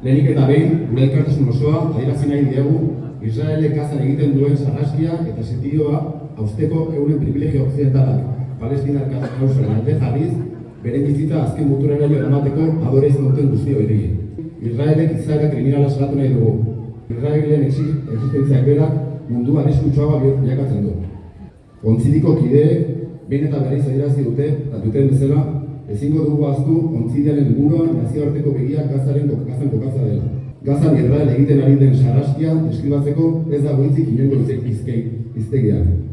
Lehenik eta behin, gure elkartasun osoa adierazi nahi diegu Israelek Gazan egiten duen sarraskia eta setioa hausteko euren privilegio occidentalak palestinar kausen alde jarriz, beren bizitza azken muturreraino eramateko adore izan duten guzti horiei. Israelek izaera kriminala salatu nahi dugu. Israelen existentziak berak mundu arriskutsuagoa bilakatzen du. Ontzidiko kideek behin eta berriz adierazi dute, eta duten bezala, ezingo dugu ahaztu ontzidiaren helburua nazioarteko begiak Gazan kokatza dela. Gazan Israel egiten ari den sarraskia deskribatzeko ez dago hitzik inongo hiztegian.